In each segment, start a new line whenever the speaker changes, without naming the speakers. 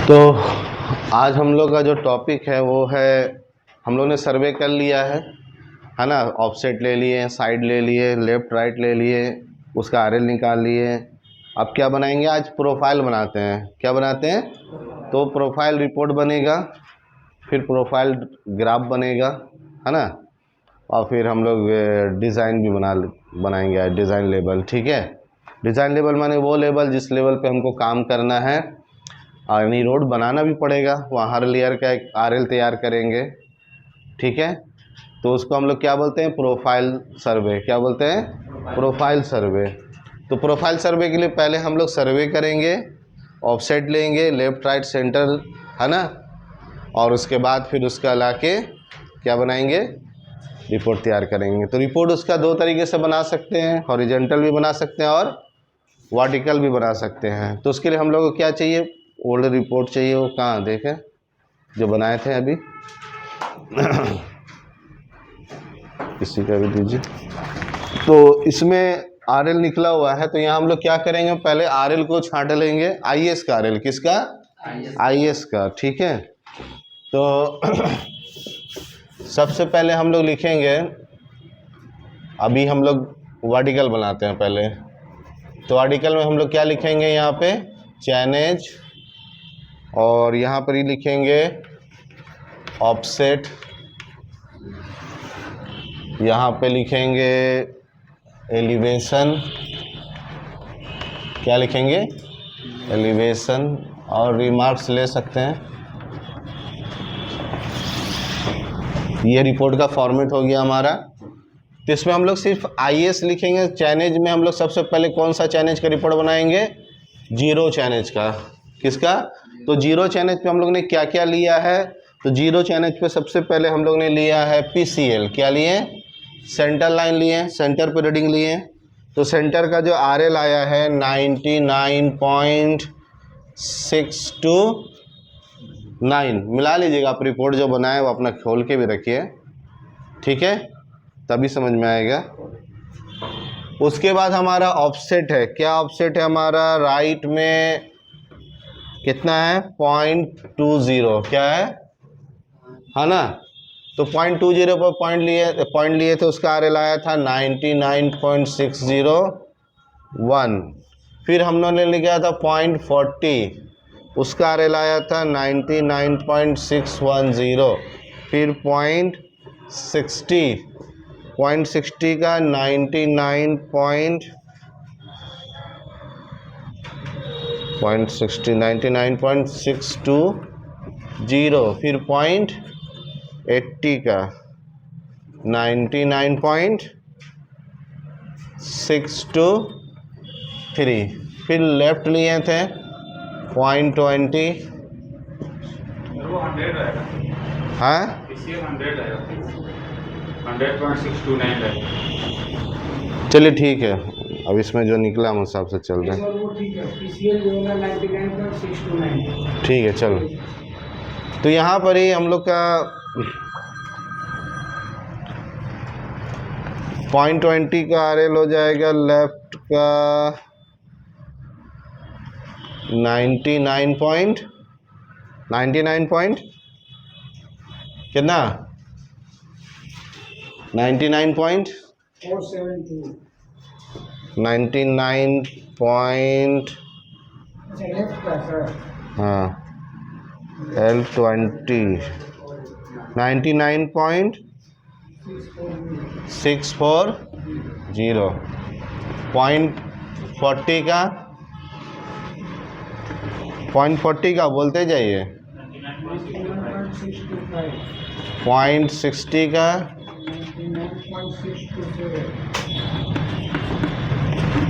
तो आज हम लोग का जो टॉपिक है वो है, हम लोग ने सर्वे कर लिया है ना। ऑफसेट ले लिए, साइड ले लिए, लेफ़्ट राइट ले लिए, उसका आरएल निकाल लिए। अब क्या बनाएंगे, आज प्रोफाइल बनाते हैं। क्या बनाते हैं? तो प्रोफाइल रिपोर्ट बनेगा, फिर प्रोफाइल ग्राफ बनेगा, है ना। और फिर हम लोग डिज़ाइन भी बनाएंगे आज, डिज़ाइन लेबल। ठीक है, डिज़ाइन लेबल माने वो लेबल जिस लेवल पे हमको काम करना है। यानी रोड बनाना भी पड़ेगा, वहाँ हर लेयर का एक आरएल तैयार करेंगे। ठीक है, तो उसको हम लोग क्या बोलते हैं? प्रोफाइल सर्वे। क्या बोलते हैं? प्रोफाइल सर्वे। तो प्रोफाइल सर्वे के लिए पहले हम लोग सर्वे करेंगे, ऑफसेट लेंगे, लेफ़्ट राइट सेंटर, है ना। और उसके बाद फिर उसका लाके क्या बनाएंगे? रिपोर्ट तैयार करेंगे। तो रिपोर्ट उसका दो तरीके से बना सकते हैं, हॉरिजॉन्टल भी बना सकते हैं और वर्टिकल भी बना सकते हैं। तो उसके लिए हम लोग को क्या चाहिए? ओल्ड रिपोर्ट चाहिए। वो कहाँ देखें, जो बनाए थे अभी किसी का भी दीजिए। तो इसमें आरएल निकला हुआ है, तो यहाँ हम लोग क्या करेंगे? पहले आरएल को छांट लेंगे। आईएस का आरएल, किसका? आईएस का। ठीक है, तो सबसे पहले हम लोग लिखेंगे, अभी हम लोग वर्टिकल बनाते हैं पहले। तो वर्टिकल में हम लोग क्या लिखेंगे? यहाँ पे चैनेज, और यहाँ पर ही लिखेंगे ऑफसेट, यहाँ पे लिखेंगे एलिवेशन। क्या लिखेंगे? एलिवेशन। और रिमार्क्स ले सकते हैं। ये रिपोर्ट का फॉर्मेट हो गया हमारा। तो इसमें हम लोग सिर्फ आईएस लिखेंगे। चैनेज में हम लोग सबसे पहले कौन सा चैनेज का रिपोर्ट बनाएंगे? जीरो चैनेज का। किसका? तो जीरो चैनेज पे हम लोग ने क्या क्या लिया है? तो जीरो चैनेज पे सबसे पहले हम लोग ने लिया है पीसीएल। क्या लिए? सेंटर लाइन लिए, सेंटर पे रीडिंग लिए। तो सेंटर का जो आरएल आया है 99.629। मिला लीजिएगा, आप रिपोर्ट जो बनाए वो अपना खोल के भी रखिए, ठीक है, तभी समझ में आएगा। उसके बाद हमारा ऑफसेट है। क्या ऑफसेट है हमारा? राइट में कितना है? 0.20। क्या है ना। तो 0.20 पर पॉइंट लिए थे, उसका आरएल आया था 99.601। फिर हम लोगों ने लिखा था 0.40, उसका आरएल आया था 99.610। फिर 0.60 का 99.620। फिर 0.80 का 99.623। फिर लेफ्ट लिए थे 0.20। हाँ,
100.629
चलिए ठीक है, अब इसमें जो निकला हम उस हिसाब से चल रहे हैं। ठीक है, चलो। तो यहाँ पर ही हम लोग का 0.20 का आरएल हो जाएगा, लेफ्ट का 99 कितना? 99 हाँ, L20 99.640। 0.40 का बोलते जाइए। 0.60 का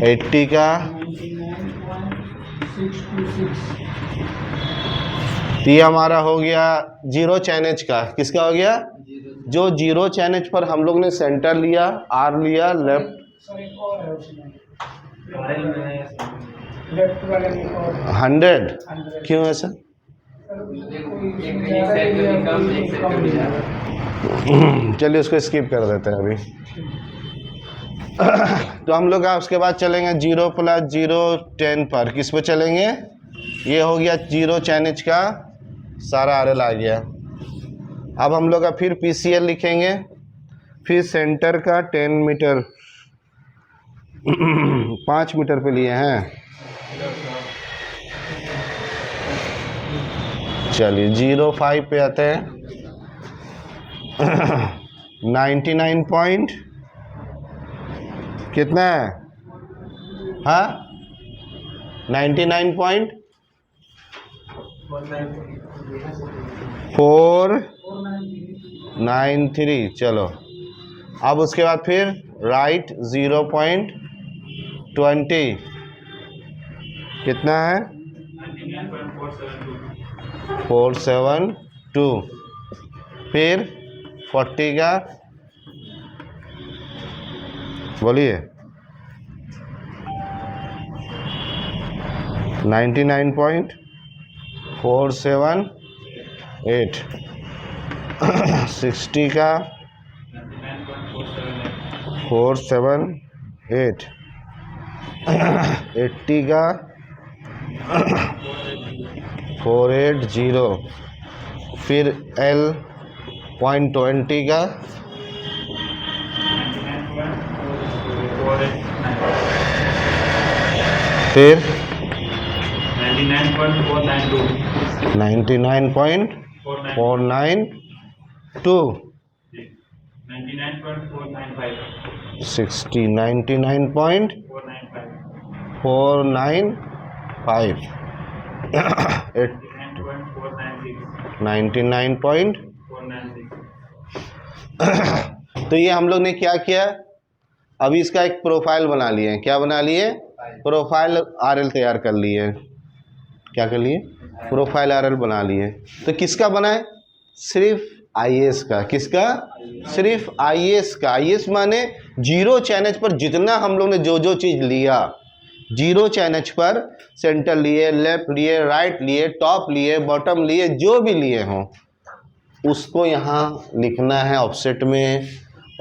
80 का। ये हमारा हो गया जीरो चैनेज का। किसका हो गया? जो जीरो चैनेज पर हम लोग ने सेंटर लिया, आर लिया, लेफ्ट 100। क्यों ऐसा? चलिए उसको स्किप कर देते हैं अभी। तो हम लोग उसके बाद चलेंगे 0 + 0 10 पर। किस पे चलेंगे? ये हो गया जीरो चैनेज का सारा आरएल आ गया। अब हम लोग का फिर पीसीएल लिखेंगे, फिर सेंटर का 10 मीटर 5 मीटर पे लिए हैं। चलिए 05 पे आते हैं। 99 पॉइंट कितना है? हाँ 99.493। चलो अब उसके बाद फिर राइट 0.20 कितना है? 472। फिर 40 का बोलिए 99.478। 60 का 478। 80 का 480। फिर L 0.20 का
99.489।
फिर
99.492।
99.492।
99.495।
60 99.495। 99.496। तो ये हम लोग ने क्या किया, अभी इसका एक प्रोफाइल बना लिए। क्या बना लिए? प्रोफाइल आरएल तैयार कर लिए। क्या कर लिए? प्रोफाइल आरएल बना लिए। तो किसका बना है? सिर्फ आईएएस का। किसका? सिर्फ आईएएस का। आईएएस माने जीरो चैनज पर जितना हम लोग ने जो जो चीज़ लिया, जीरो चैनज पर सेंटर लिए, लेफ्ट लिए, राइट लिए, टॉप लिए, बॉटम लिए, जो भी लिए हों उसको यहाँ लिखना है ऑफसेट में।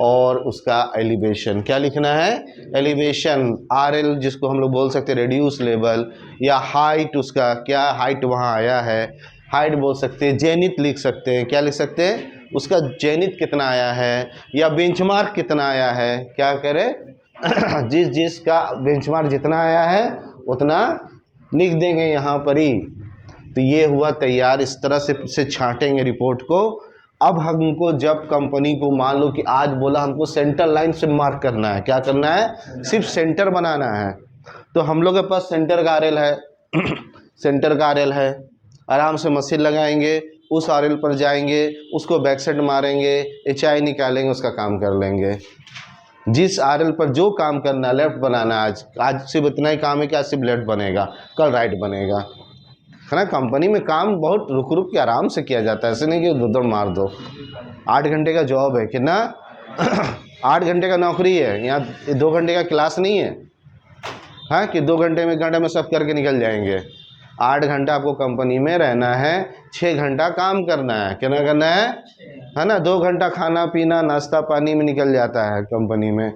और उसका एलिवेशन क्या लिखना है? एलिवेशन आरएल, जिसको हम लोग बोल सकते हैं रेड्यूस लेवल, या हाइट, उसका क्या हाइट वहाँ आया है, हाइट बोल सकते हैं। जेनिथ लिख सकते हैं। क्या लिख सकते हैं? उसका जेनिथ कितना आया है, या बेंचमार्क कितना आया है। क्या करें जिसका बेंचमार्क जितना आया है उतना लिख देंगे यहाँ पर ही। तो ये हुआ तैयार। इस तरह से छांटेंगे रिपोर्ट को। अब हमको जब कंपनी को मान लो कि आज बोला हमको सेंटर लाइन से मार्क करना है, क्या करना है? सिर्फ सेंटर बनाना है। तो हम लोग के पास सेंटर का आरएल है सेंटर का आरएल है। आराम से मशीन लगाएंगे, उस आरएल पर जाएंगे, उसको बैक साइड मारेंगे, एचआई निकालेंगे, उसका काम कर लेंगे। जिस आरएल पर जो काम करना है, लेफ्ट बनाना है, आज सिर्फ इतना ही काम है कि आज सिर्फ लेफ्ट बनेगा, कल राइट बनेगा, है ना। कंपनी में काम बहुत रुक रुक के आराम से किया जाता है, ऐसे नहीं कि दौड़ मार दो। 8 घंटे का जॉब है, कितना 8 घंटे का नौकरी है। यहाँ 2 घंटे का क्लास नहीं है, हाँ, कि 2 घंटे में 1 घंटे में सब करके निकल जाएंगे। 8 घंटा आपको कंपनी में रहना है, 6 घंटा काम करना है। क्या करना है ना। 2 घंटा खाना पीना नाश्ता पानी में निकल जाता है कंपनी में।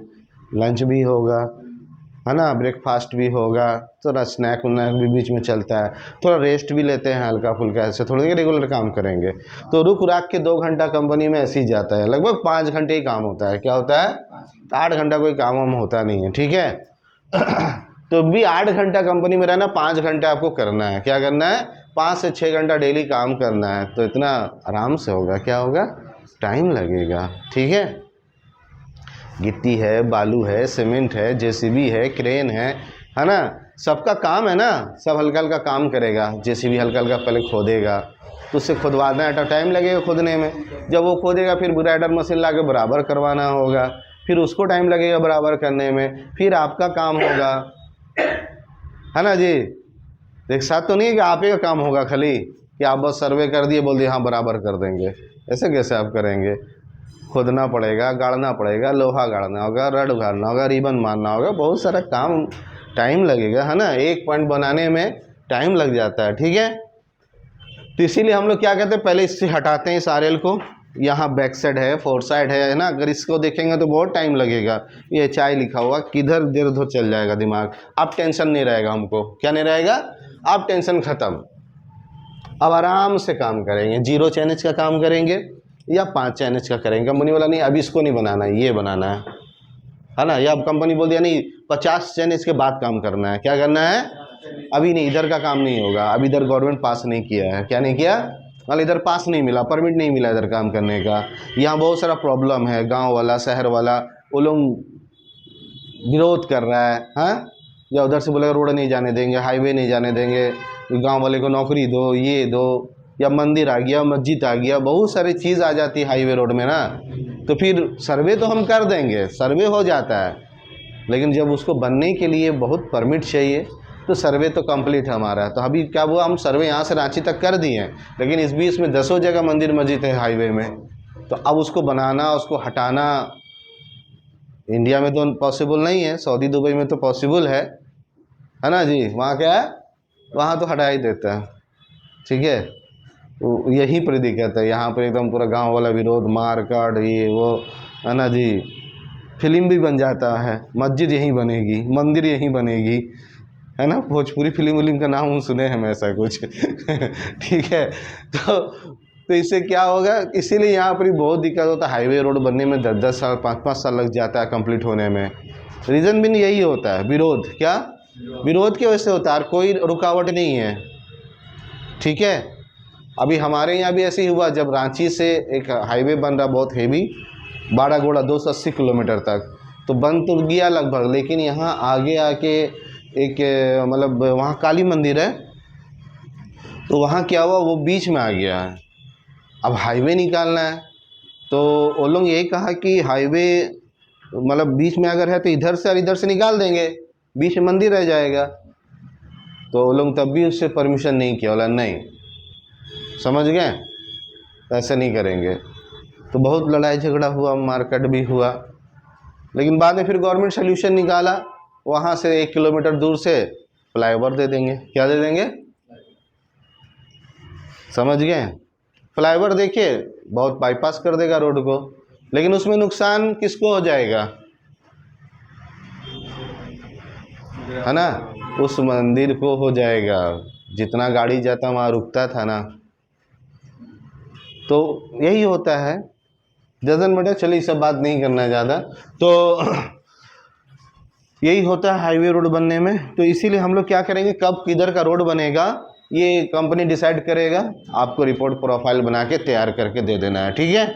लंच भी होगा, है ना, ब्रेकफास्ट भी होगा, थोड़ा स्नैक उनैक भी बीच में चलता है, थोड़ा रेस्ट भी लेते हैं हल्का फुल्का, ऐसे थोड़ी रेगुलर काम करेंगे। तो रुक राख के 2 घंटा कंपनी में ऐसे ही जाता है। लगभग 5 घंटे ही काम होता है। क्या होता है? 8 घंटा कोई काम वाम होता नहीं है, ठीक है। तो भी 8 घंटा कंपनी में रहना, 5 घंटा आपको करना है। क्या करना है? 5 से 6 घंटा डेली काम करना है। तो इतना आराम से होगा। क्या होगा? टाइम लगेगा, ठीक है। गिट्टी है, बालू है, सीमेंट है, जेसीबी है, क्रेन है ना, सबका काम है ना। सब हल्का हल्का काम करेगा। जेसीबी हल्का हल्का पहले खोदेगा, तो उससे खुदवाना है, टाइम लगेगा खोदने में। जब वो खोदेगा फिर ग्राइंडर मशीन ला के बराबर करवाना होगा, फिर उसको टाइम लगेगा बराबर करने में, फिर आपका काम होगा, है ना जी। एक साथ तो नहीं है कि आप ही का काम होगा खाली, कि आप बस सर्वे कर दिए, बोल दिए हाँ बराबर कर देंगे। ऐसे कैसे आप करेंगे? खोदना पड़ेगा, गाड़ना पड़ेगा, लोहा गाड़ना होगा, रड उगाड़ना होगा, रिबन मारना होगा, बहुत सारा काम, टाइम लगेगा, है ना। एक पॉइंट बनाने में टाइम लग जाता है, ठीक है। तो इसीलिए हम लोग क्या कहते हैं, पहले इससे हटाते हैं इस आरएल को। यहाँ बैक साइड है, फोर साइड है ना। अगर इसको देखेंगे तो बहुत टाइम लगेगा। ये एचआई लिखा हुआ, किधर देर उधर चल जाएगा दिमाग। अब टेंशन नहीं रहेगा हमको। क्या नहीं रहेगा? अब टेंशन ख़त्म, अब आराम से काम करेंगे। 0 चैनेज का काम करेंगे या 5 चैनेज का करेंगे। कंपनी वाला नहीं अभी इसको नहीं बनाना है, ये बनाना है ना। या अब कंपनी बोल दिया नहीं 50 चैनेज के बाद काम करना है। क्या करना है? अभी नहीं, इधर का काम नहीं होगा, अभी इधर गवर्नमेंट पास नहीं किया है। क्या नहीं किया? मतलब इधर पास नहीं मिला, परमिट नहीं मिला इधर काम करने का। यहाँ बहुत सारा प्रॉब्लम है, गांव वाला शहर वाला वो लोग विरोध कर रहा है। हाँ, या उधर से बोलेगा रोड नहीं जाने देंगे, हाईवे नहीं जाने देंगे, गांव वाले को नौकरी दो, ये दो, या मंदिर आ गया, मस्जिद आ गया, बहुत सारी चीज़ आ जाती है हाईवे रोड में ना। तो फिर सर्वे तो हम कर देंगे, सर्वे हो जाता है, लेकिन जब उसको बनने के लिए बहुत परमिट चाहिए, तो सर्वे तो कंप्लीट है हमारा। तो अभी क्या हुआ, हम सर्वे यहाँ से रांची तक कर दिए हैं, लेकिन इस बीच में 10 जगह मंदिर मस्जिद है हाईवे में। तो अब उसको बनाना, उसको हटाना इंडिया में तो पॉसिबल नहीं है, सऊदी दुबई में तो पॉसिबल है ना जी। वहाँ क्या है, वहाँ तो हटा ही देता है। ठीक है, तो यही पर दिक्कत है। यहाँ पर एकदम पूरा गांव वाला विरोध, मार काट, ये वो, है ना जी। फिल्म भी बन जाता है, मस्जिद यहीं बनेगी, मंदिर यहीं बनेगी, है ना। भोजपुरी फिल्म का नाम सुने हैं ऐसा कुछ ठीक है, तो इससे क्या होगा, इसीलिए यहाँ पर बहुत दिक्कत होता है। हाईवे रोड बनने में 10-10 साल, 5-5 साल लग जाता है कंप्लीट होने में। रीज़न भी यही होता है, विरोध। क्या विरोध की वजह से होता है, और कोई रुकावट नहीं है। ठीक है, अभी हमारे यहाँ भी ऐसे ही हुआ, जब रांची से एक हाईवे बन रहा बहुत हेवी, बाड़ागोड़ा 280 किलोमीटर तक, तो बन तो गया लगभग, लेकिन यहाँ आगे आके एक मतलब वहाँ काली मंदिर है, तो वहाँ क्या हुआ, वो बीच में आ गया है। अब हाईवे निकालना है, तो वो लोग यही कहा कि हाईवे मतलब बीच में अगर है तो इधर से और इधर से निकाल देंगे, बीच में मंदिर रह जाएगा। तो वो लोग तब भी उससे परमिशन नहीं किया, बोला नहीं, समझ गए, ऐसे नहीं करेंगे। तो बहुत लड़ाई झगड़ा हुआ, मारकाट भी हुआ, लेकिन बाद में फिर गवर्नमेंट सोल्यूशन निकाला, वहाँ से 1 किलोमीटर दूर से फ्लाईओवर दे देंगे। क्या दे देंगे? समझ गए, फ्लाईओवर। देखिए बहुत बाईपास कर देगा रोड को, लेकिन उसमें नुकसान किसको हो जाएगा, है ना, उस मंदिर को हो जाएगा। जितना गाड़ी जाता वहाँ रुकता था ना, तो यही होता है। डजन बेटा, चलिए सब बात नहीं करना ज़्यादा। तो यही होता है हाईवे रोड बनने में। तो इसीलिए हम लोग क्या करेंगे, कब किधर का रोड बनेगा ये कंपनी डिसाइड करेगा, आपको रिपोर्ट प्रोफाइल बना के तैयार करके दे देना है। ठीक है,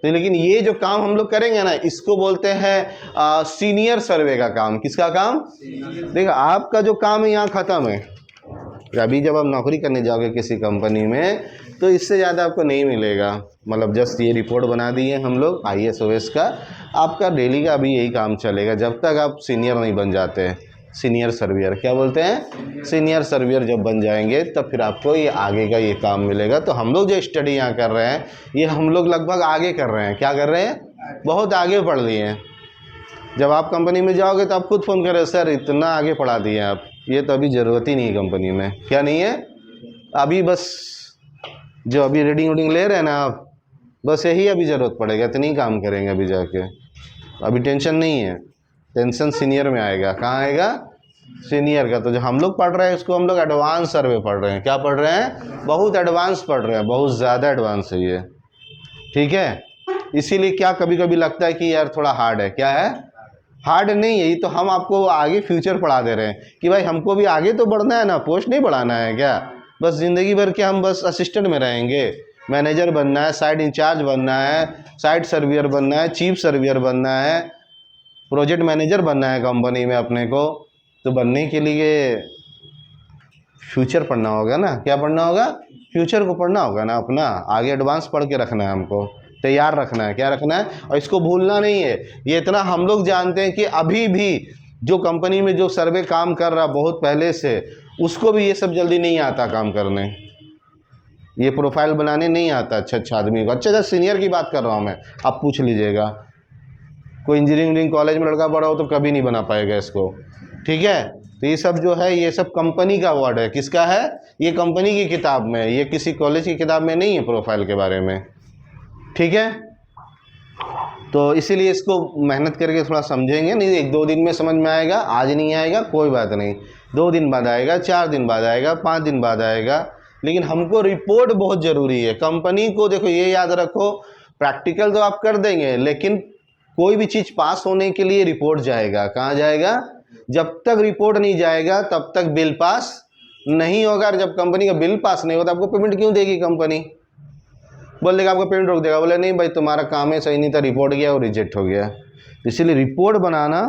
तो लेकिन ये जो काम हम लोग करेंगे ना, इसको बोलते हैं सीनियर सर्वे का काम। किसका काम? देखो आपका जो काम है यहाँ ख़त्म है। अभी जब आप नौकरी करने जाओगे किसी कंपनी में, तो इससे ज़्यादा आपको नहीं मिलेगा। मतलब जस्ट ये रिपोर्ट बना दी है हम लोग IAS OS का, आपका डेली का अभी यही काम चलेगा जब तक आप सीनियर नहीं बन जाते। सीनियर सर्वियर क्या बोलते हैं, सीनियर सर्वियर जब बन जाएंगे तब फिर आपको ये आगे का ये काम मिलेगा। तो हम लोग जो स्टडी यहाँ कर रहे हैं, ये हम लोग लगभग आगे कर रहे हैं। क्या कर रहे हैं? बहुत आगे पढ़ लिए हैं। जब आप कंपनी में जाओगे तो आप खुद फ़ोन करें, सर इतना आगे पढ़ा दिए आप, ये तो अभी ज़रूरत ही नहीं है कंपनी में। क्या नहीं है अभी, बस जो अभी रीडिंग वूडिंग ले रहे हैं ना आप, बस यही अभी ज़रूरत पड़ेगा, इतनी काम करेंगे अभी जाके। अभी टेंशन नहीं है, टेंशन सीनियर में आएगा। कहाँ आएगा? सीनियर का। तो जो हम लोग पढ़ रहे हैं उसको हम लोग एडवांस सर्वे पढ़ रहे हैं। क्या पढ़ रहे हैं? बहुत एडवांस पढ़ रहे हैं, बहुत ज़्यादा एडवांस है ये। ठीक है, इसीलिए क्या कभी कभी लगता है कि यार थोड़ा हार्ड है। क्या है? हार्ड नहीं है, ये तो हम आपको आगे फ्यूचर पढ़ा दे रहे हैं कि भाई हमको भी आगे तो बढ़ना है ना, पोस्ट नहीं बढ़ाना है क्या। बस ज़िंदगी भर के हम बस असिस्टेंट में रहेंगे, मैनेजर बनना है, साइट इंचार्ज बनना है, साइट सर्वियर बनना है, चीफ सर्वियर बनना है, प्रोजेक्ट मैनेजर बनना है कंपनी में अपने को। तो बनने के लिए फ्यूचर पढ़ना होगा ना। क्या पढ़ना होगा? फ्यूचर को पढ़ना होगा ना, अपना आगे एडवांस पढ़ के रखना है, हमको तैयार रखना है। क्या रखना है? और इसको भूलना नहीं है। ये इतना हम लोग जानते हैं कि अभी भी जो कंपनी में जो सर्वे काम कर रहा बहुत पहले से, उसको भी ये सब जल्दी नहीं आता काम करने, ये प्रोफाइल बनाने नहीं आता अच्छा आदमी को। अच्छा सीनियर की बात कर रहा हूँ मैं, आप पूछ लीजिएगा, कोई इंजीनियरिंग कॉलेज में लड़का पढ़ा हो तो कभी नहीं बना पाएगा इसको। ठीक है, तो ये सब जो है, ये सब कंपनी का वर्ड है। किसका है? ये कंपनी की किताब में, ये किसी कॉलेज की किताब में नहीं है प्रोफाइल के बारे में। ठीक है, तो इसीलिए इसको मेहनत करके थोड़ा समझेंगे, नहीं 1-2 दिन में समझ में आएगा, आज नहीं आएगा कोई बात नहीं, 2 दिन बाद आएगा, 4 दिन बाद आएगा, 5 दिन बाद आएगा, लेकिन हमको रिपोर्ट बहुत ज़रूरी है। कंपनी को देखो ये याद रखो, प्रैक्टिकल तो आप कर देंगे, लेकिन कोई भी चीज़ पास होने के लिए रिपोर्ट जाएगा। कहाँ जाएगा? जब तक रिपोर्ट नहीं जाएगा तब तक बिल पास नहीं होगा। और जब कंपनी का बिल पास नहीं होता, आपको पेमेंट क्यों देगी कंपनी? बोल देगा आपका पेमेंट रोक देगा, बोले नहीं भाई तुम्हारा काम है सही नहीं था, रिपोर्ट गया और रिजेक्ट हो गया। इसीलिए रिपोर्ट बनाना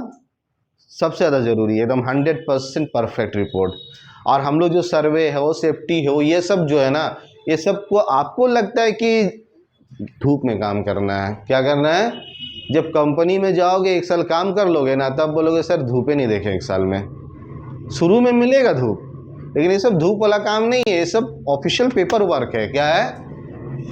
सबसे ज़्यादा ज़रूरी है, एकदम 100% परफेक्ट रिपोर्ट। और हम लोग जो सर्वे हो, सेफ्टी हो, ये सब जो है ना, ये सब को आपको लगता है कि धूप में काम करना है। क्या करना है? जब कंपनी में जाओगे 1 साल काम कर लोगे ना, तब बोलोगे सर धूपे नहीं देखे 1 साल में। शुरू में मिलेगा धूप, लेकिन ये सब धूप वाला काम नहीं है, ये सब ऑफिशियल पेपर वर्क है। क्या है?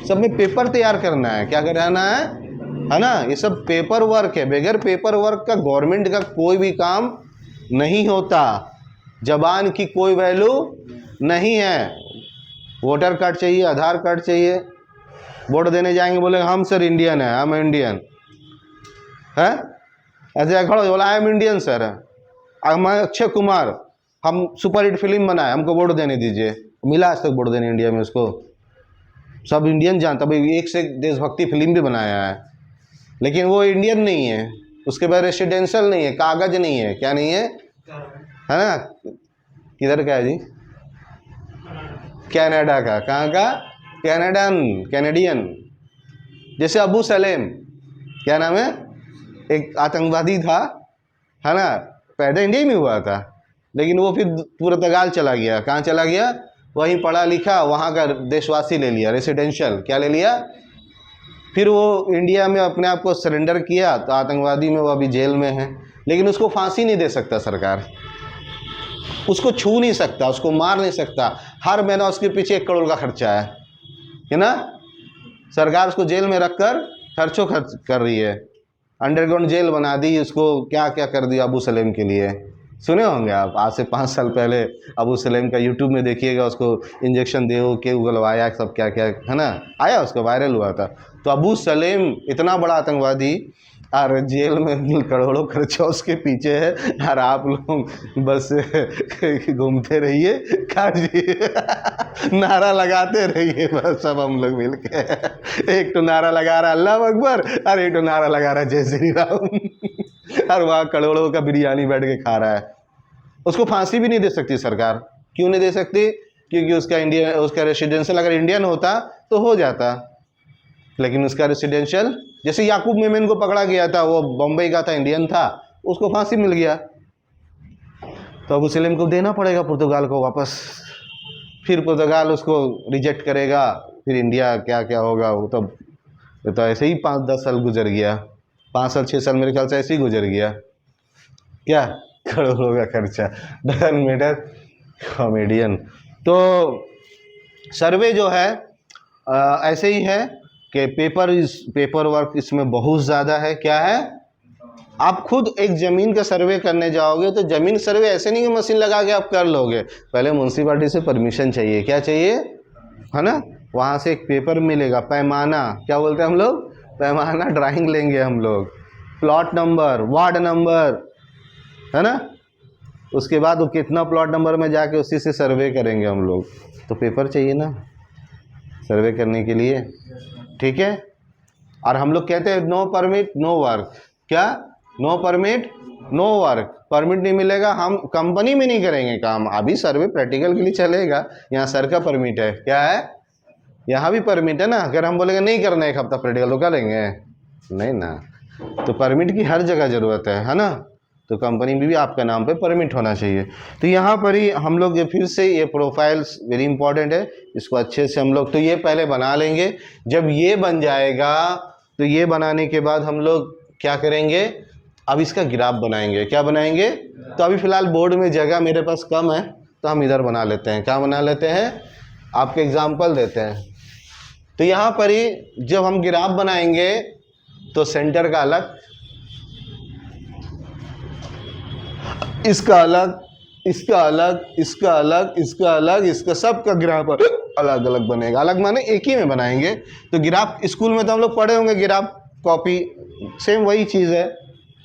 सब में पेपर तैयार करना है। क्या कराना है ना? ये सब पेपर वर्क है। बगैर पेपर वर्क का गवर्नमेंट का कोई भी काम नहीं होता। जबान की कोई वैल्यू नहीं है। वोटर कार्ड चाहिए, आधार कार्ड चाहिए, वोट देने जाएंगे बोले हम सर इंडियन है, हम इंडियन है, ऐसे खड़ा बोला आई एम इंडियन सर, मैं अक्षय कुमार, हम सुपर हिट फिल्म बनाए, हमको वोट देने दीजिए। मिला आज तक वोट देने इंडिया में उसको? सब इंडियन जानता भाई, एक से एक देशभक्ति फिल्म भी बनाया है, लेकिन वो इंडियन नहीं है, उसके बाद रेसिडेंशियल नहीं है, कागज नहीं है। क्या नहीं है? है ना? किधर का है जी? कनाडा का। कहाँ का? कैनेडियन। जैसे अबू सलेम, क्या नाम है, एक आतंकवादी था, है ना, पैदा इंडिया में हुआ था, लेकिन वो फिर पुर्तगाल चला गया। कहाँ चला गया? वहीं पढ़ा लिखा, वहाँ का देशवासी ले लिया, रेसिडेंशियल। क्या ले लिया? फिर वो इंडिया में अपने आप को सरेंडर किया, तो आतंकवादी में वो अभी जेल में है। लेकिन उसको फांसी नहीं दे सकता सरकार, उसको छू नहीं सकता, उसको मार नहीं सकता। हर महीना उसके पीछे 1 करोड़ का खर्चा है ना? सरकार उसको जेल में रखकर खर्च कर रही है। अंडरग्राउंड जेल बना दी उसको, क्या क्या कर दिया अबू सलेम के लिए। सुने होंगे आप, आज से 5 साल पहले अबू सलेम का यूट्यूब में देखिएगा, उसको इंजेक्शन दे के उगलवाया, सब क्या क्या है ना, आया, उसका वायरल हुआ था। तो अबू सलेम इतना बड़ा आतंकवादी और जेल में करोड़ों खर्चा उसके पीछे है, और आप लोग बस घूमते रहिए, नारा लगाते रहिए बस। सब हम लोग मिल के, एक तो नारा लगा रहा अल्लाह अकबर, और एक तो नारा लगा रहा जय श्री राम, और वहाँ करोड़ों का बिरयानी बैठ के खा रहा है। उसको फांसी भी नहीं दे सकती सरकार। क्यों नहीं दे सकती? क्योंकि उसका रेसिडेंशियल अगर इंडियन होता तो हो जाता, लेकिन उसका रेसिडेंशियल, जैसे याकूब मेमन को पकड़ा गया था, वो बम्बई का था, इंडियन था, उसको फांसी मिल गया, तो अबू सलेम को देना पड़ेगा पुर्तगाल को वापस। फिर पुर्तगाल उसको रिजेक्ट करेगा, फिर इंडिया क्या क्या होगा वो तो ऐसे ही 5-10 साल गुजर गया, 5 साल 6 साल मेरे ख्याल से ऐसे ही गुजर गया। क्या? करोड़ों का खर्चा। Doesn't matter, comedian. तो सर्वे जो है ऐसे ही है कि पेपर वर्क इसमें बहुत ज़्यादा है। क्या है? आप खुद एक ज़मीन का सर्वे करने जाओगे तो ज़मीन सर्वे ऐसे नहीं कि मशीन लगा के आप कर लोगे, पहले म्यूनसिपालिटी से परमिशन चाहिए। क्या चाहिए? है ना? वहाँ से एक पेपर मिलेगा, पैमाना, क्या बोलते हैं हम लोग, पैमाना, ड्राइंग लेंगे हम लोग, प्लॉट नंबर, वार्ड नंबर, है ना, उसके बाद वो कितना प्लॉट नंबर में जाके उसी से सर्वे करेंगे हम लोग। तो पेपर चाहिए ना सर्वे करने के लिए, ठीक है। और हम लोग कहते हैं नो परमिट नो वर्क। क्या? No permit no work. Permit नहीं मिलेगा, हम कंपनी में नहीं करेंगे काम। अभी सर्वे प्रैक्टिकल के लिए चलेगा, यहाँ सर का परमिट है। क्या है? यहाँ भी परमिट है ना। अगर हम बोलेंगे नहीं करना 1 हफ्ता प्रैक्टिकल, तो करेंगे नहीं ना। तो परमिट की हर जगह ज़रूरत है ना। तो कंपनी में भी आपका नाम पे परमिट होना चाहिए। तो यहाँ पर ही हम लोग ये फिर से ये प्रोफाइल्स वेरी इंपॉर्टेंट है, इसको अच्छे से हम लोग तो ये पहले बना लेंगे। जब ये बन जाएगा तो ये बनाने के बाद हम लोग क्या करेंगे, अब इसका ग्राफ बनाएंगे। क्या बनाएंगे? तो अभी फ़िलहाल बोर्ड में जगह मेरे पास कम है, तो हम इधर बना लेते हैं। क्या बना लेते हैं? आपके एग्जाम्पल देते हैं। तो यहाँ पर ही जब हम ग्राफ बनाएंगे तो सेंटर का अलग, इसका अलग, इसका अलग, इसका अलग, इसका अलग, इसका सबका ग्राफ अलग अलग बनेगा। अलग माने एक ही में बनाएंगे। तो ग्राफ स्कूल में तो हम लोग पढ़े होंगे, ग्राफ कॉपी, सेम वही चीज़ है,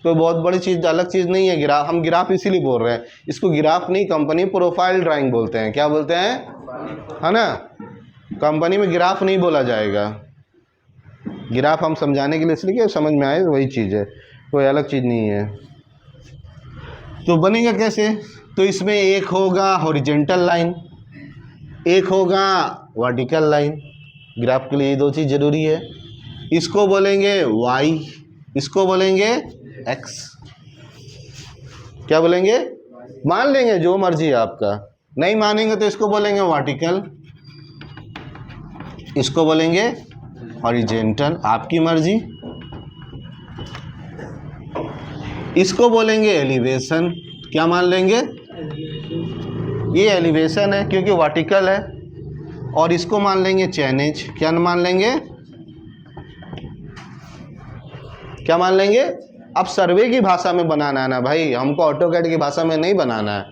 कोई बहुत बड़ी चीज़ अलग चीज़ नहीं है। ग्राफ, हम ग्राफ इसीलिए बोल रहे हैं, इसको ग्राफ नहीं, कंपनी प्रोफाइल ड्राइंग बोलते हैं। क्या बोलते हैं, है ना? कंपनी में ग्राफ नहीं बोला जाएगा। ग्राफ हम समझाने के लिए इसलिए कि समझ में आए, वही चीज़ है, कोई अलग चीज़ नहीं है। तो बनेगा कैसे? तो इसमें एक होगा हॉरिजेंटल लाइन, एक होगा वर्टिकल लाइन। ग्राफ के लिए ये दो चीज़ ज़रूरी है। इसको बोलेंगे y, इसको बोलेंगे x। क्या बोलेंगे? मान लेंगे, जो मर्जी है आपका। नहीं मानेंगे तो इसको बोलेंगे वर्टिकल, इसको बोलेंगे हॉरिजेंटल, आपकी मर्जी। इसको बोलेंगे एलिवेशन। क्या मान लेंगे? ये एलिवेशन है क्योंकि वर्टिकल है। और इसको मान लेंगे चैनेज। क्या मान लेंगे? क्या मान लेंगे? अब सर्वे की भाषा में बनाना है ना भाई, हमको ऑटोकैड की भाषा में नहीं बनाना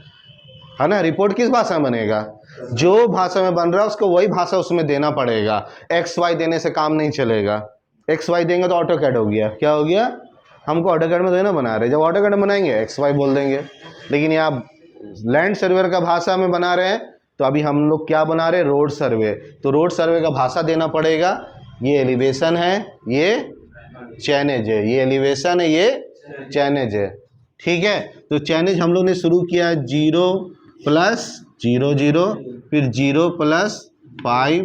है ना। रिपोर्ट किस भाषा में बनेगा? जो भाषा में बन रहा है उसको वही भाषा उसमें देना पड़ेगा। एक्स वाई देने से काम नहीं चलेगा। एक्स वाई देंगे तो ऑटोकैड हो गया। क्या हो गया? हमको ऑटोकैड में तो ना बना रहे, जब ऑटोकैड में बनाएंगे एक्स वाई बोल देंगे। लेकिन यहाँ लैंड सर्वेयर का भाषा में बना रहे हैं, तो अभी हम लोग क्या बना रहे हैं? रोड सर्वे। तो रोड सर्वे का भाषा देना पड़ेगा। ये एलिवेशन है, ये चैनेज है। ये एलिवेशन है, ये चैनेज है। ठीक है, तो चैनेज हम लोग ने शुरू किया 0 + 0 0, फिर 0 + 5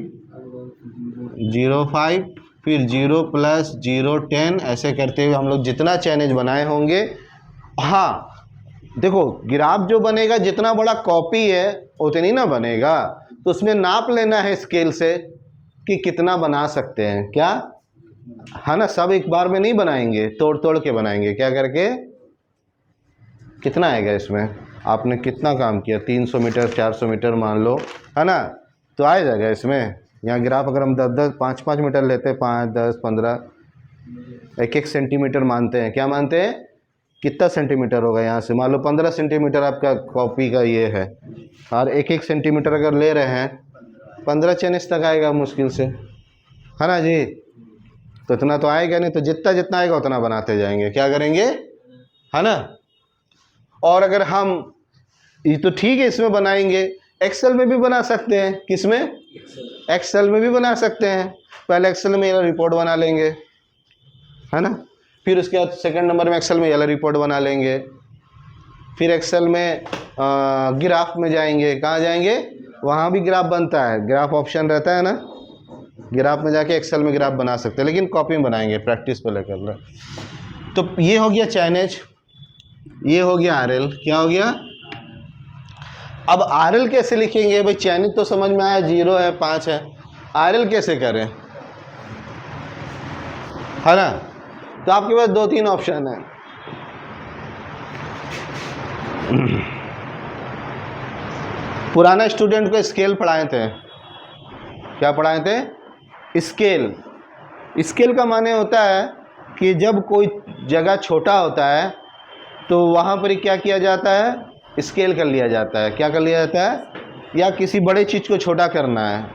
0 5, फिर 0 + 0 10, ऐसे करते हुए हम लोग जितना चैनेज बनाए होंगे। हाँ देखो, ग्राफ जो बनेगा जितना बड़ा कॉपी है उतनी ना बनेगा, तो उसमें नाप लेना है स्केल से कि कितना बना सकते हैं। क्या है ना? सब एक बार में नहीं बनाएंगे, तोड़ तोड़ के बनाएंगे। क्या करके? कितना आएगा इसमें? आपने कितना काम किया? 300 मीटर 400 मीटर मान लो, है ना? तो आ जाएगा इसमें। यहाँ ग्राफ अगर हम 10-10 5-5 मीटर लेते हैं, 5 10 15 1-1 सेंटीमीटर मानते हैं। क्या मानते हैं? कितना सेंटीमीटर होगा यहाँ से? मान लो 15 सेंटीमीटर आपका कॉपी का ये है, और 1-1 सेंटीमीटर अगर ले रहे हैं, 15 चैनेज तक आएगा मुश्किल से, है ना जी? तो इतना तो आएगा नहीं, तो जितना जितना आएगा उतना बनाते जाएंगे। क्या करेंगे, है ना? और अगर हम ये तो ठीक है इसमें बनाएंगे, एक्सेल में भी बना सकते हैं। किस में? एक्सेल में भी बना सकते हैं। पहले एक्सेल में ये रिपोर्ट बना लेंगे, है ना? फिर उसके बाद सेकंड नंबर में एक्सेल में ये रिपोर्ट बना लेंगे। फिर एक्सेल में ग्राफ में जाएंगे। कहाँ जाएंगे? वहाँ भी ग्राफ बनता है, ग्राफ ऑप्शन रहता है ना, ग्राफ में जाके एक्सेल में ग्राफ बना सकते हैं, लेकिन कॉपी में बनाएंगे, प्रैक्टिस पे लेकर ले। तो ये हो गया चैनेज, ये हो गया आरएल। क्या हो गया? अब आरएल कैसे लिखेंगे भाई? चैनेज तो समझ में आया, 0 है 5 है, आरएल कैसे करें, है ना? तो आपके पास 2-3 ऑप्शन है। पुराना स्टूडेंट को स्केल पढ़ाए थे। क्या पढ़ाए थे? स्केल। स्केल का माने होता है कि जब कोई जगह छोटा होता है तो वहाँ पर क्या किया जाता है? स्केल कर लिया जाता है। क्या कर लिया जाता है? या किसी बड़े चीज़ को छोटा करना है,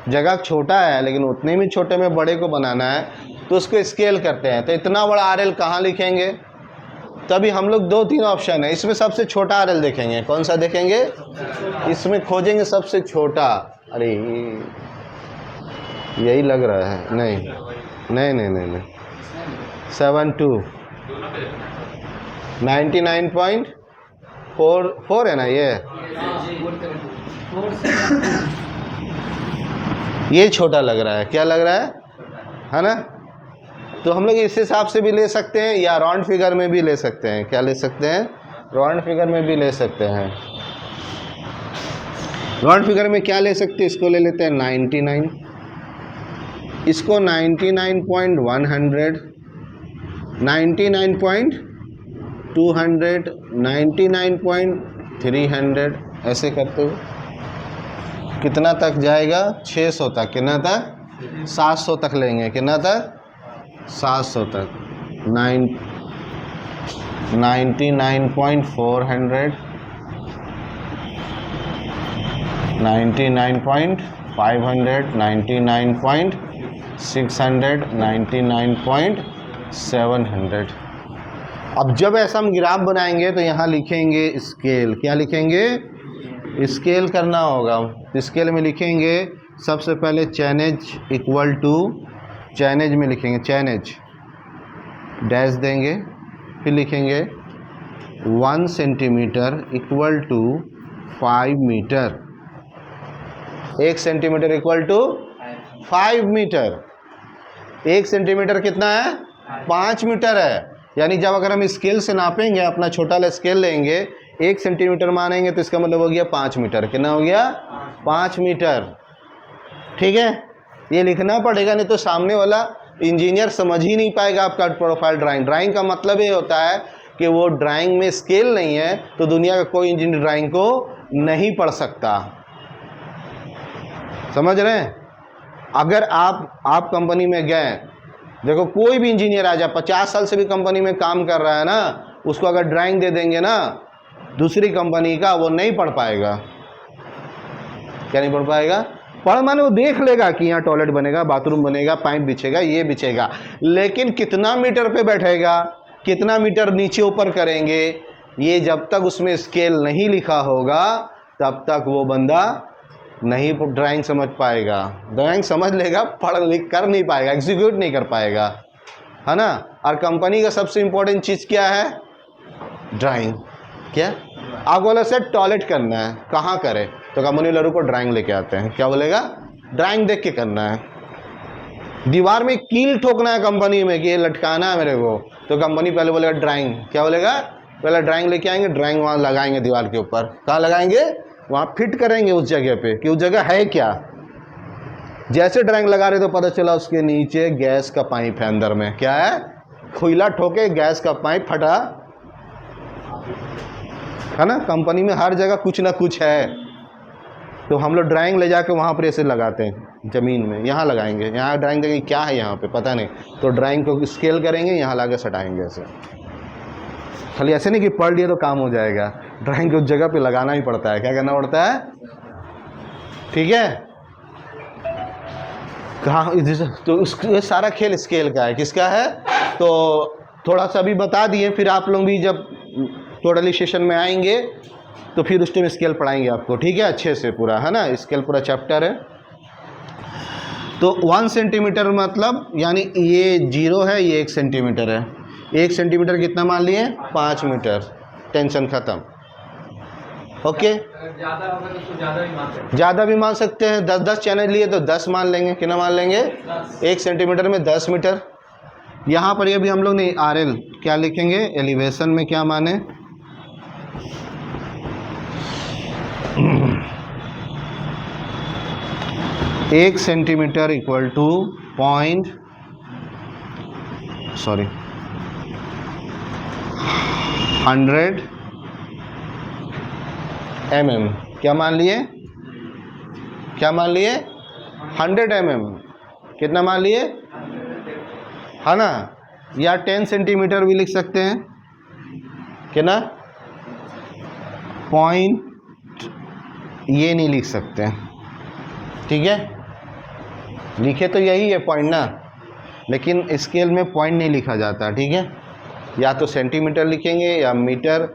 जगह छोटा है लेकिन उतने में छोटे में बड़े को बनाना है, तो उसको स्केल करते हैं। तो इतना बड़ा आरएल कहाँ लिखेंगे? तभी हम लोग 2-3 ऑप्शन है, इसमें सबसे छोटा आरएल देखेंगे। कौन सा देखेंगे? इसमें खोजेंगे सबसे छोटा। अरे यही लग रहा है। नहीं 72 99.44 है ना ये छोटा लग रहा है। क्या लग रहा है ना? तो हम लोग इस हिसाब से भी ले सकते हैं, या राउंड फिगर में भी ले सकते हैं। क्या ले सकते हैं? राउंड फिगर में भी ले सकते हैं। राउंड फिगर में क्या ले सकते हैं? इसको ले लेते हैं 99, इसको 99.100, 99.200, 99.300, ऐसे करते हुए कितना तक जाएगा? 600 तक। कितना तक? 700 तक लेंगे। कितना तक? 700 तक। 99.400, 99.500, 99.600, 99.700, 700। अब जब ऐसा हम ग्राफ बनाएंगे तो यहाँ लिखेंगे स्केल, क्या लिखेंगे? स्केल करना होगा। स्केल में लिखेंगे सबसे पहले चैनेज इक्वल टू, चैनेज में लिखेंगे चैनेज डैश देंगे, फिर लिखेंगे 1 centimetre equal to 5 metre. 1 centimetre equal to 5 metre. 1 centimetre कितना है? 5 मीटर है। यानी जब अगर हम स्केल से नापेंगे, अपना छोटा वाला स्केल लेंगे, 1 सेंटीमीटर मानेंगे तो इसका मतलब हो गया 5 मीटर। कितना हो गया? 5 मीटर। ठीक है, ये लिखना पड़ेगा, नहीं तो सामने वाला इंजीनियर समझ ही नहीं पाएगा आपका प्रोफाइल ड्राइंग। ड्राइंग का मतलब ये होता है कि वो ड्राइंग में स्केल नहीं है तो दुनिया का कोई इंजीनियर ड्राइंग को नहीं पढ़ सकता। समझ रहे हैं? अगर आप कंपनी में गए, देखो कोई भी इंजीनियर आ जाए, 50 साल से भी कंपनी में काम कर रहा है ना, उसको अगर ड्राइंग दे देंगे ना दूसरी कंपनी का, वो नहीं पढ़ पाएगा। क्या नहीं पढ़ पाएगा? पढ़ माने वो देख लेगा कि यहाँ टॉयलेट बनेगा, बाथरूम बनेगा, पाइप बिछेगा, ये बिछेगा, लेकिन कितना मीटर पे बैठेगा, कितना मीटर नीचे ऊपर करेंगे, ये जब तक उसमें स्केल नहीं लिखा होगा तब तक वो बंदा नहीं ड्राइंग समझ पाएगा। ड्राइंग समझ लेगा, पढ़ लिख कर नहीं पाएगा, एग्जीक्यूट नहीं कर पाएगा, है ना। और कंपनी का सबसे इम्पोर्टेंट चीज़ क्या है? ड्राइंग। क्या आप बोले सर टॉयलेट करना है, कहाँ करें? तो कंपनी वालों को ड्राइंग लेके आते हैं। क्या बोलेगा? ड्राइंग देख के करना है। दीवार में कील ठोकना है कंपनी में कि ये लटकाना है मेरे को, तो कंपनी पहले बोलेगा ड्राइंग। क्या बोलेगा? पहले ड्राइंग लेके आएंगे, ड्राइंग वहाँ लगाएंगे दीवार के ऊपर। कहाँ लगाएंगे? वहाँ फिट करेंगे उस जगह पे कि उस जगह है क्या। जैसे ड्राइंग लगा रहे तो पता चला उसके नीचे गैस का पाइप है, अंदर में क्या है? खुला ठोके गैस का पाइप फटा, है ना। कंपनी में हर जगह कुछ ना कुछ है, तो हम लोग ड्राइंग ले जाके वहाँ पर ऐसे लगाते हैं ज़मीन में। यहाँ लगाएंगे, यहाँ ड्राइंग देंगे क्या है यहाँ पे पता नहीं, तो ड्राइंग को स्केल करेंगे, यहाँ ला के सटाएंगे ऐसे। खाली ऐसे नहीं कि पढ़ लिए तो काम हो जाएगा, ड्राइंग को उस जगह पे लगाना ही पड़ता है। क्या करना पड़ता है? ठीक है। कहाँ तो ये सारा खेल स्केल का है। किसका है? तो थोड़ा सा भी बता दिए, फिर आप लोग भी जब टोटली सेशन में आएंगे तो फिर उस टाइम स्केल पढ़ाएंगे आपको। ठीक है, अच्छे से पूरा, है ना। स्केल पूरा चैप्टर है। तो 1 सेंटीमीटर मतलब यानी ये 0 है, ये 1 सेंटीमीटर है। 1 सेंटीमीटर कितना मान लिए? 5 मीटर। टेंशन ख़त्म। ओके, ज़्यादा भी मान सकते हैं। 10 चैनल लिए तो 10 मान लेंगे। कितना मान लेंगे? 1 सेंटीमीटर में 10 मीटर। यहाँ पर ये भी हम लोग ने RL क्या लिखेंगे? एलिवेशन में क्या माने? एक सेंटीमीटर इक्वल टू 100 mm। क्या मान लिए? क्या मान लिए? 100 mm। कितना मान लिए? है ना। या 10 सेंटीमीटर भी लिख सकते हैं। कितना? पॉइंट, ये नहीं लिख सकते। ठीक है, लिखे तो यही है पॉइंट ना, लेकिन स्केल में पॉइंट नहीं लिखा जाता। ठीक है, या तो सेंटीमीटर लिखेंगे या मीटर,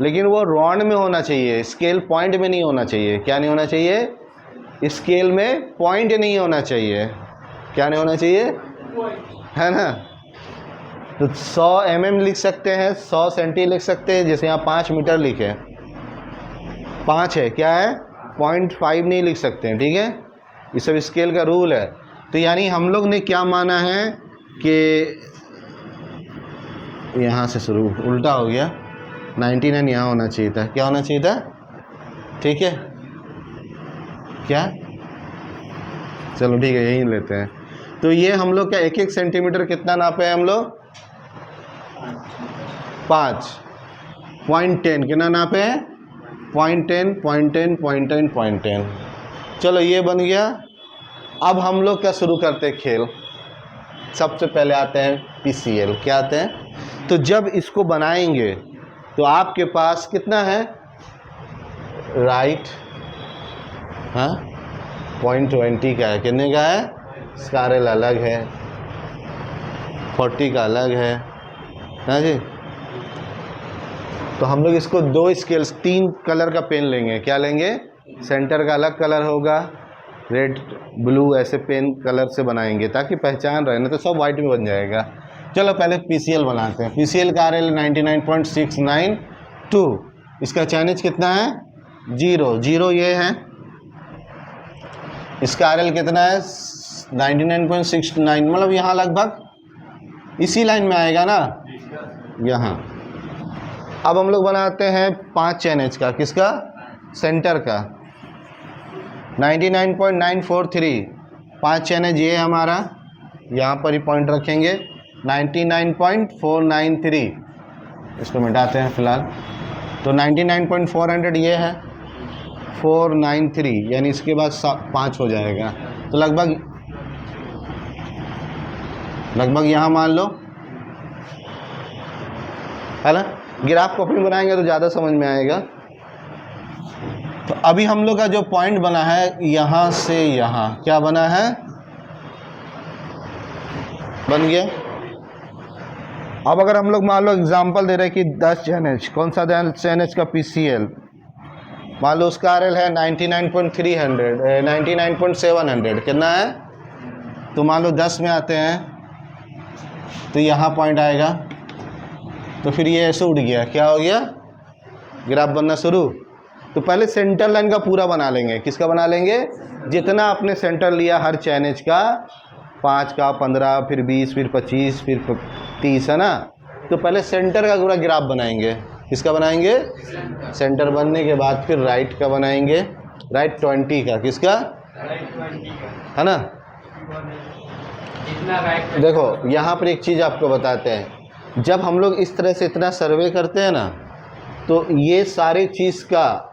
लेकिन वो राउंड में होना चाहिए, स्केल पॉइंट में नहीं होना चाहिए। क्या नहीं होना चाहिए? स्केल में पॉइंट नहीं होना चाहिए। क्या नहीं होना चाहिए? है ना। तो 100 mm लिख सकते हैं, 100 सेंटी लिख सकते हैं। जैसे यहाँ 5 मीटर लिखे, 5 है, क्या है? 0.5 नहीं लिख सकते हैं। ठीक है, ये सब स्केल का रूल है। तो यानी हम लोग ने क्या माना है कि यहाँ से शुरू, उल्टा हो गया, 99 यहाँ होना चाहिए था। क्या होना चाहिए था? ठीक है, क्या? चलो ठीक है, यही लेते हैं। तो ये हम लोग क्या 1-1 सेंटीमीटर कितना नापे हम लोग? 5.10। कितना नापे हैं? 0.10। चलो ये बन गया। अब हम लोग क्या शुरू करते हैं? खेल। सबसे पहले आते हैं PCL। क्या आते हैं? तो जब इसको बनाएंगे तो आपके पास कितना है? राइट, हाँ 0.20 का है। कितने का है? इसका RL अलग है। 40 का अलग है ना जी। तो हम लोग इसको 2 स्केल्स 3 कलर का पेन लेंगे। क्या लेंगे? सेंटर का अलग कलर होगा, रेड ब्लू ऐसे पेन कलर से बनाएंगे ताकि पहचान रहे, ना तो सब वाइट में बन जाएगा। चलो पहले PCL बनाते हैं। PCL का RL 99.692। इसका चाइनीज कितना है? 0 ये है। इसका RL कितना है? 99.69, मतलब यहाँ लगभग इसी लाइन में आएगा ना, यहाँ। अब हम लोग बनाते हैं 5 चैनेज का। किसका? सेंटर का 99.943। 5 चैनेज ये हमारा, यहाँ पर ही पॉइंट रखेंगे। 99.493 इसको मिटाते हैं फिलहाल। तो 99.400 ये है, 493 यानी इसके बाद 5 हो जाएगा। तो लगभग यहाँ मान लो, है ना। ग्राफ कॉपी बनाएंगे तो ज़्यादा समझ में आएगा। तो अभी हम लोग का जो पॉइंट बना है यहाँ से यहाँ, क्या बना है? बन गया। अब अगर हम लोग मान लो एग्जांपल दे रहे हैं कि 10 चैनेज, कौन सा 10 चैनेज का PCL, मान लो उसका RL है 99.700, कितना है? तो मान लो 10 में आते हैं तो यहाँ पॉइंट आएगा। तो फिर ये ऐसे उड़ गया, क्या हो गया? ग्राफ बनना शुरू। तो पहले सेंटर लाइन का पूरा बना लेंगे। किसका बना लेंगे? जितना आपने सेंटर लिया हर चैनेज का, 5 का, 15, फिर 20, फिर 25, फिर 30, है ना। तो पहले सेंटर का पूरा ग्राफ बनाएंगे। किसका बनाएंगे? सेंटर बनने के बाद फिर राइट का बनाएंगे, राइट 20 का। किसका? है ना। देखो यहाँ पर एक चीज़ आपको बताते हैं, जब हम लोग इस तरह से इतना सर्वे करते हैं ना, तो ये सारे चीज़ का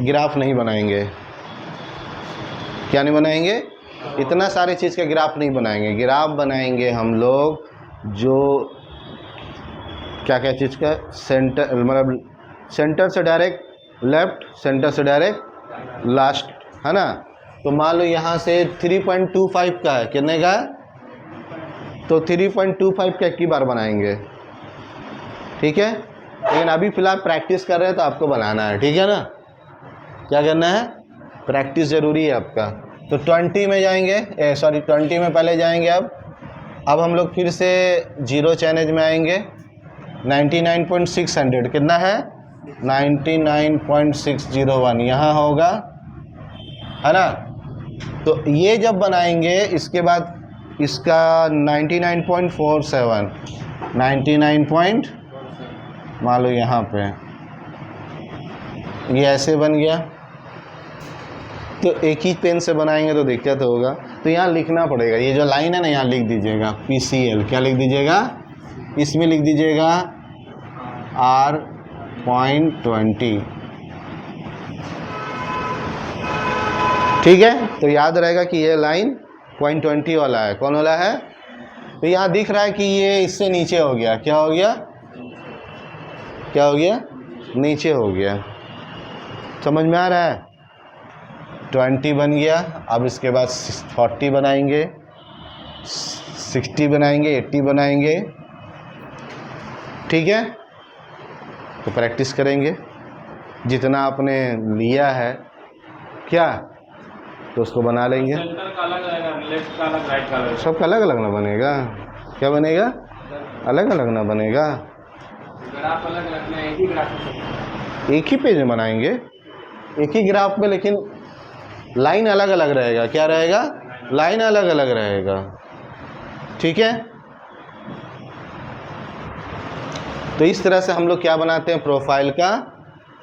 ग्राफ नहीं बनाएंगे। क्या नहीं बनाएंगे? इतना सारे चीज़ का ग्राफ नहीं बनाएंगे। ग्राफ बनाएंगे हम लोग जो क्या क्या चीज़ का, सेंटर, मतलब सेंटर से डायरेक्ट लेफ्ट, सेंटर से डायरेक्ट लास्ट, है ना। तो मान लो यहाँ से 3.25 का है, कितने का? तो 3.25 का एक ही बार बनाएंगे, ठीक है। लेकिन अभी फ़िलहाल प्रैक्टिस कर रहे हैं तो आपको बनाना है, ठीक है ना। क्या करना है? प्रैक्टिस ज़रूरी है आपका। तो 20 में जाएंगे, 20 में पहले जाएंगे। अब हम लोग फिर से 0 चैनेज में आएंगे। 99.600 कितना है? 99.601 यहाँ होगा, है ना। तो ये जब बनाएंगे इसके बाद इसका 99.47, 99 मान लो यहाँ पे ये ऐसे बन गया। तो एक ही पेन से बनाएंगे तो दिक्कत होगा, तो यहाँ लिखना पड़ेगा। ये जो लाइन है ना, यहाँ लिख दीजिएगा PCL। क्या लिख दीजिएगा? इसमें लिख दीजिएगा R.20, ठीक है। तो याद रहेगा कि ये लाइन 0.20 वाला है। कौन वाला है? तो यहाँ दिख रहा है कि ये इससे नीचे हो गया। क्या हो गया? क्या हो गया? नीचे हो गया। समझ में आ रहा है? 20 बन गया। अब इसके बाद 40 बनाएंगे, 60 बनाएंगे, 80 बनाएंगे, ठीक है। तो प्रैक्टिस करेंगे जितना आपने लिया है, क्या तो उसको बना लेंगे।
सेंटर का अलग रहेगा, लेफ्ट का अलग, राइट का अलग।
सबका अलग अलग ना बनेगा। क्या बनेगा? अलग अलग ना बनेगा।
ग्राफ अलग रखना है, एक ही ग्राफ
एक ही पेज में बनाएंगे, एक ही ग्राफ में, लेकिन लाइन अलग अलग रहेगा। क्या रहेगा? लाइन अलग अलग रहेगा, ठीक है। तो इस तरह से हम लोग क्या बनाते हैं? प्रोफाइल का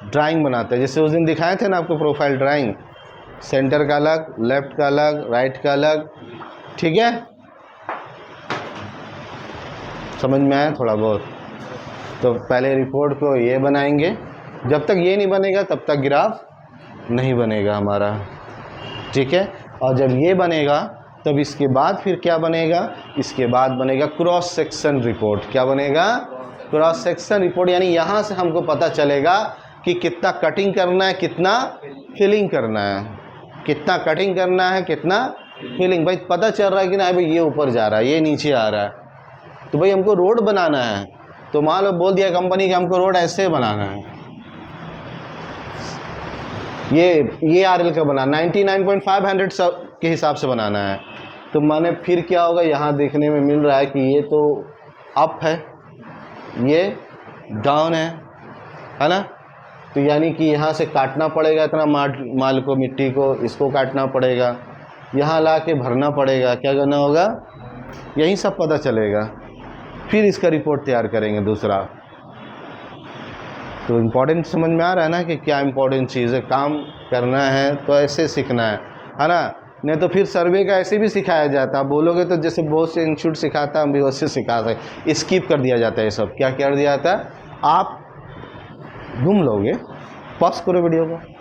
ड्राइंग बनाते हैं। जैसे उस दिन दिखाए थे ना आपको प्रोफाइल ड्राइंग, सेंटर का अलग, लेफ्ट का अलग, राइट का अलग, ठीक है। समझ में आया थोड़ा बहुत? तो पहले रिपोर्ट को ये बनाएंगे। जब तक ये नहीं बनेगा तब तक ग्राफ नहीं बनेगा हमारा, ठीक है। और जब ये बनेगा तब इसके बाद फिर क्या बनेगा? इसके बाद बनेगा क्रॉस सेक्शन रिपोर्ट। क्या बनेगा? Cross section report. यानी यहाँ से हमको पता चलेगा कि कितना कटिंग करना है, कितना फिलिंग करना है, कितना कटिंग करना है, कितना फीलिंग, भाई पता चल रहा है कि ना भाई ये ऊपर जा रहा है, ये नीचे आ रहा है, तो भाई हमको रोड बनाना है, तो मान लो बोल दिया कंपनी कि हमको रोड ऐसे बनाना है, ये आरएल का बनाना 99.500 के हिसाब से बनाना है, तो माने फिर क्या होगा, यहाँ देखने में मिल रहा है कि ये तो अप है, ये डाउन है ना, तो यानी कि यहाँ से काटना पड़ेगा इतना माल को, मिट्टी को, इसको काटना पड़ेगा, यहाँ ला के भरना पड़ेगा, क्या करना होगा, यही सब पता चलेगा, फिर इसका रिपोर्ट तैयार करेंगे दूसरा। तो इम्पोर्टेंट समझ में आ रहा है ना कि क्या इम्पोर्टेंट चीज़ है, काम करना है तो ऐसे सीखना है ना, नहीं तो फिर सर्वे का ऐसे भी सिखाया जाता है, बोलोगे तो जैसे बहुत से इंस्टीट्यूट सिखाता है, हम भी वैसे सिखा सकते, स्किप कर दिया जाता है, ये सब क्या कर दिया जाता है, आप घूम लोगे, पॉज करो वीडियो को।